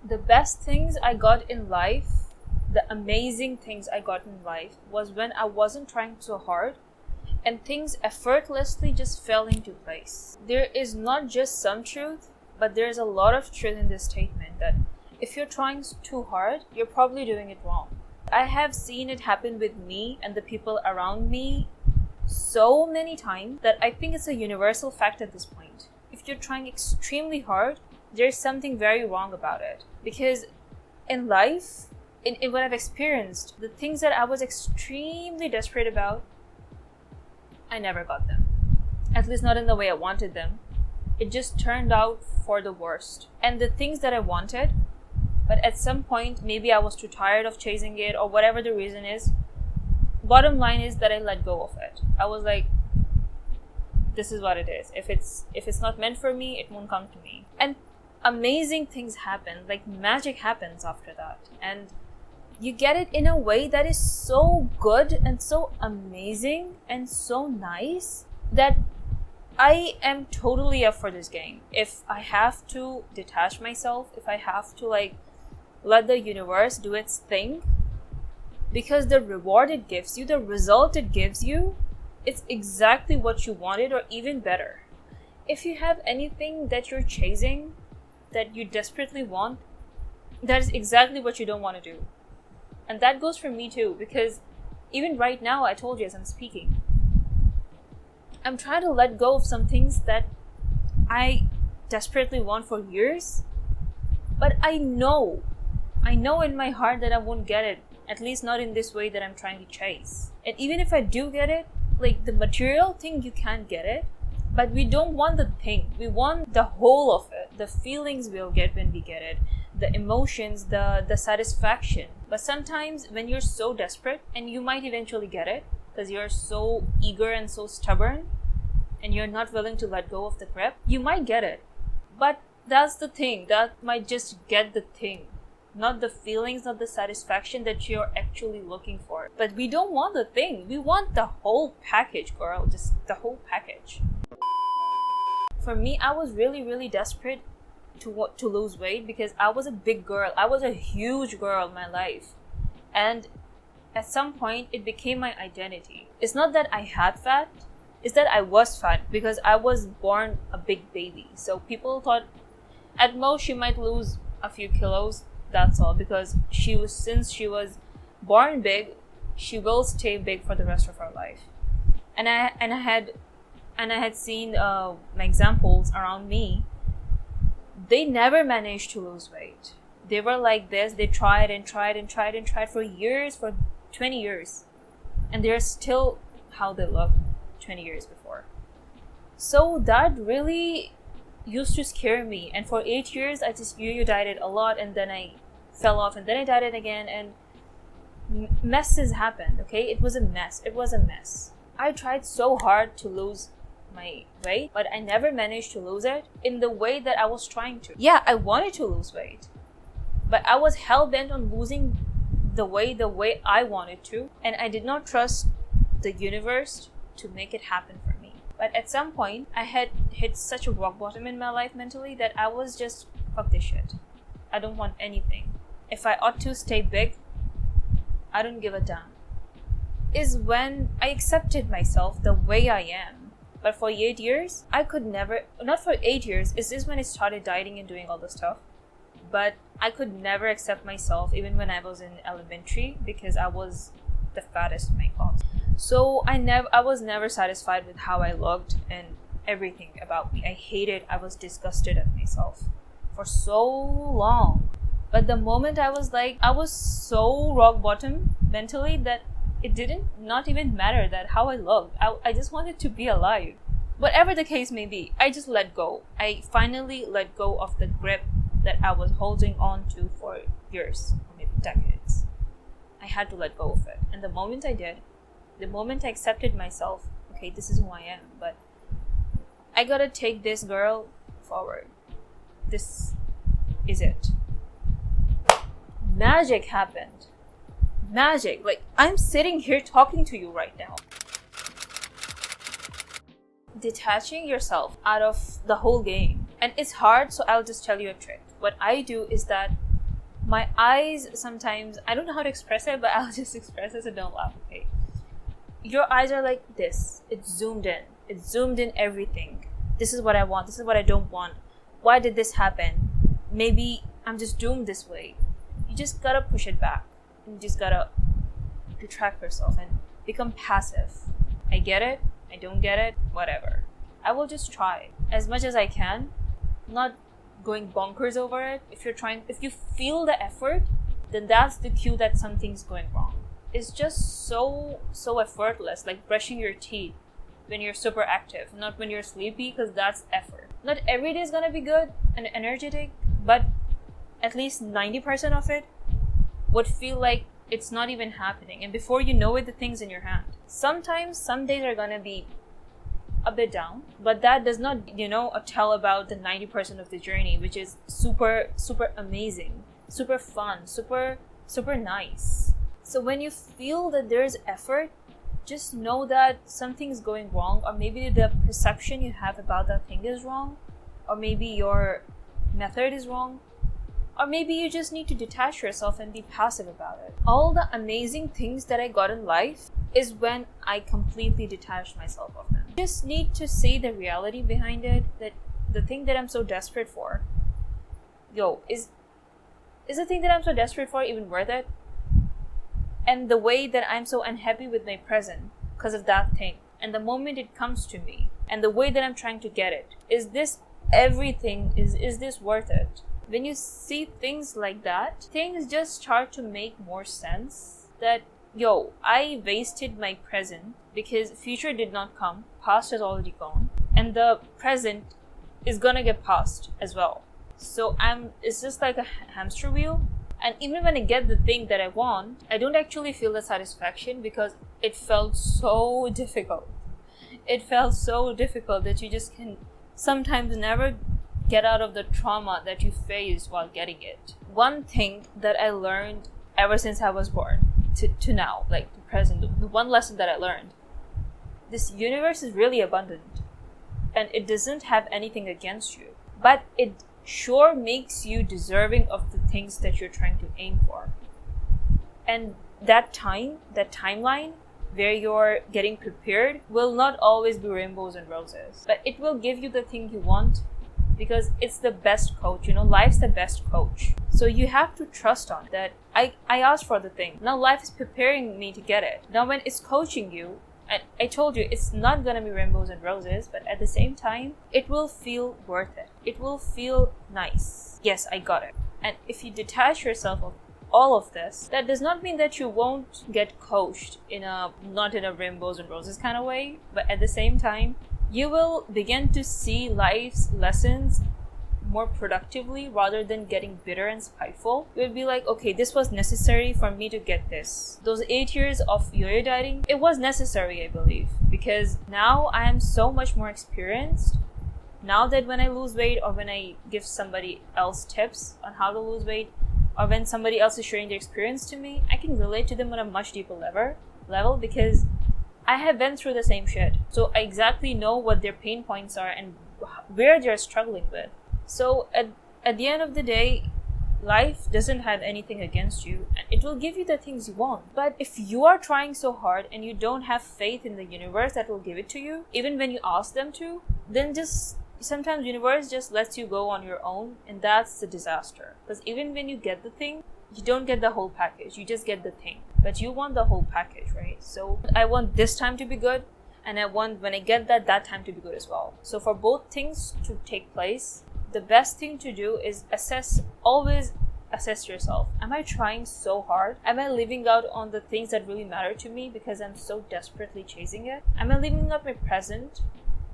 The best things I got in life, the amazing things I got in life, was when I wasn't trying so hard and things effortlessly just fell into place. There is not just some truth, but there's a lot of truth in this statement that if you're trying too hard, you're probably doing it wrong. I have seen it happen with me and the people around me so many times that I think it's a universal fact at this point. If you're trying extremely hard, there's something very wrong about it. Because in life, in what I've experienced, the things that I was extremely desperate about, I never got them. At least not in the way I wanted them. It just turned out for the worst. And the things that I wanted, but at some point, maybe I was too tired of chasing it or whatever the reason is, bottom line is that I let go of it. I was like, this is what it is. If it's not meant for me, it won't come to me. And amazing things happen, like magic happens after that. And you get it in a way that is so good and so amazing and so nice that I am totally up for this game. If I have to detach myself, if I have to let the universe do its thing, because the reward it gives you, the result it gives you, it's exactly what you wanted or even better. If you have anything that you're chasing, that you desperately want, that is exactly what you don't want to do. And that goes for me too, because even right now, I told you as I'm speaking, I'm trying to let go of some things that I desperately want for years, but I know in my heart that I won't get it, at least not in this way that I'm trying to chase. And even if I do get it, like the material thing, you can't get it, but we don't want the thing. We want the whole of it, the feelings we'll get when we get it, the emotions, the satisfaction. But sometimes when you're so desperate, and you might eventually get it, because you're so eager and so stubborn, and you're not willing to let go of the grip, you might get it. But that's the thing, that might just get the thing, not the feelings, not the satisfaction that you're actually looking for. But we don't want the thing, we want the whole package, girl, just the whole package. For me, I was really, really desperate to lose weight because I was a big girl. I was a huge girl in my life. And at some point, it became my identity. It's not that I had fat, it's that I was fat because I was born a big baby. So people thought at most she might lose a few kilos, that's all. Because since she was born big, she will stay big for the rest of her life. And I had seen my examples around me. They never managed to lose weight. They were like this. They tried and tried and tried and tried for years, for 20 years. And they're still how they look 20 years before. So that really used to scare me. And for 8 years, I just you dieted a lot, and then I fell off, and then I dieted again, and messes happened, okay? It was a mess. It was a mess. I tried so hard to lose my weight, but I never managed to lose it in the way that I was trying to. Yeah, I wanted to lose weight, but I was hell-bent on losing the way I wanted to, and I did not trust the universe to make it happen for me. But at some point, I had hit such a rock bottom in my life mentally that I was just, fuck this shit. I don't want anything. If I ought to stay big, I don't give a damn. Is when I accepted myself the way I am. But for 8 years, I could never, not for 8 years, is this when I started dieting and doing all this stuff. But I could never accept myself even when I was in elementary because I was the fattest in my class. So I was never satisfied with how I looked and everything about me. I was disgusted at myself for so long. But the moment I was so rock bottom mentally that it didn't not even matter that how I looked. I just wanted to be alive. Whatever the case may be, I just let go. I finally let go of the grip that I was holding on to for years, or maybe decades. I had to let go of it. And the moment I did, the moment I accepted myself, okay, this is who I am, but I gotta take this girl forward. This is it. Magic happened. Magic. Like, I'm sitting here talking to you right now. Detaching yourself out of the whole game. And it's hard, so I'll just tell you a trick. What I do is that My eyes sometimes, I don't know how to express it, but I'll just express it, so don't laugh, okay? Your eyes are like this. It's zoomed in. It's zoomed in everything. This is what I want. This is what I don't want. Why did this happen? Maybe I'm just doomed this way. You just gotta push it back. You just gotta retract yourself and become passive. I get it. I don't get it. Whatever. I will just try as much as I can. Not going bonkers over it. If you feel the effort, then that's the cue that something's going wrong. It's just so effortless, like brushing your teeth when you're super active, not when you're sleepy, because that's effort. Not every day is gonna be good and energetic, but at least 90% of it would feel like it's not even happening, and before you know it, the thing's in your hand. Sometimes some days are gonna be a bit down, but that does not tell about the 90% of the journey, which is super amazing, super fun, super nice. So when you feel that there's effort, just know that something's going wrong, or maybe the perception you have about that thing is wrong, or maybe your method is wrong, or maybe you just need to detach yourself and be passive about it. All the amazing things that I got in life is when I completely detached myself of them. You just need to see the reality behind it, that the thing that I'm so desperate for, is the thing that I'm so desperate for even worth it? And the way that I'm so unhappy with my present because of that thing, and the moment it comes to me, and the way that I'm trying to get it, is this everything? Is this worth it? When you see things like that, things just start to make more sense. That I wasted my present because future did not come, past has already gone, and the present is gonna get past as well. So it's just like a hamster wheel. And even when I get the thing that I want, I don't actually feel the satisfaction because it felt so difficult. It felt so difficult that you just can sometimes never get out of the trauma that you faced while getting it. One thing that I learned ever since I was born to now, like the present, the one lesson that I learned, this universe is really abundant and it doesn't have anything against you, but it sure makes you deserving of the things that you're trying to aim for. And that timeline where you're getting prepared will not always be rainbows and roses, but it will give you the thing you want, because it's the best coach. Life's the best coach. So you have to trust on that. I asked for the thing. Now life is preparing me to get it. Now when it's coaching you, and I told you it's not gonna be rainbows and roses, but at the same time, it will feel worth it. It will feel nice. Yes, I got it. And if you detach yourself of all of this, that does not mean that you won't get coached not in a rainbows and roses kind of way, but at the same time, you will begin to see life's lessons more productively rather than getting bitter and spiteful. You would be like, okay, this was necessary for me to get this. Those 8 years of yo-yo dieting, it was necessary, I believe, because now I am so much more experienced. Now that when I lose weight, or when I give somebody else tips on how to lose weight, or when somebody else is sharing their experience to me, I can relate to them on a much deeper level because I have been through the same shit. So I exactly know what their pain points are and where they're struggling with. So at the end of the day, life doesn't have anything against you, and it will give you the things you want. But if you are trying so hard and you don't have faith in the universe that will give it to you, even when you ask them to, then just sometimes universe just lets you go on your own, and that's the disaster. Because even when you get the thing, you don't get the whole package, you just get the thing. But you want the whole package, right? So I want this time to be good, and I want when I get that time to be good as well. So for both things to take place, the best thing to do is always assess yourself. Am I trying so hard? Am I living out on the things that really matter to me because I'm so desperately chasing it? Am I living out my present?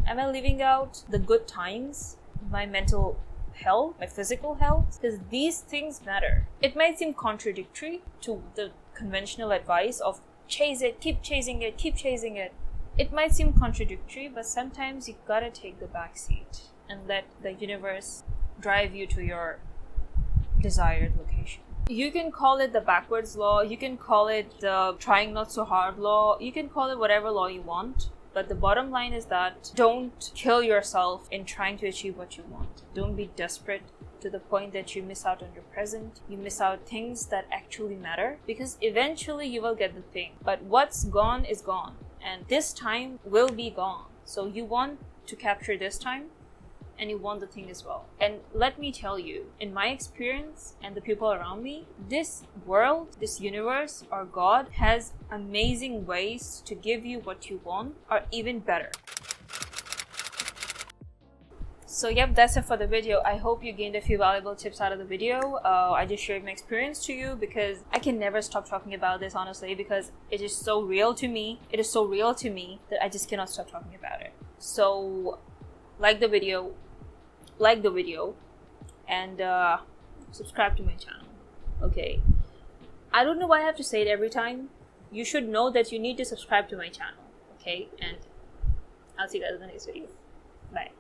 Am I living out the good times, my mental health, my physical health? Because these things matter. It might seem contradictory to the conventional advice of chase it, keep chasing it, keep chasing it. It might seem contradictory, but sometimes you gotta take the back seat and let the universe drive you to your desired location. You can call it the backwards law, you can call it the trying not so hard law, you can call it whatever law you want, but the bottom line is that don't kill yourself in trying to achieve what you want. Don't be desperate to the point that you miss out on your present, you miss out things that actually matter, because eventually you will get the thing. But what's gone is gone, and this time will be gone. So you want to capture this time, and you want the thing as well. And let me tell you, in my experience and the people around me, this world, this universe, or God has amazing ways to give you what you want, or even better. So yep, that's it for the video. I hope you gained a few valuable tips out of the video. I just shared my experience to you because I can never stop talking about this, honestly, because it is so real to me. It is so real to me that I just cannot stop talking about it. So like the video, and subscribe to my channel. Okay, I don't know why I have to say it every time. You should know that you need to subscribe to my channel. Okay, and I'll see you guys in the next video. Bye.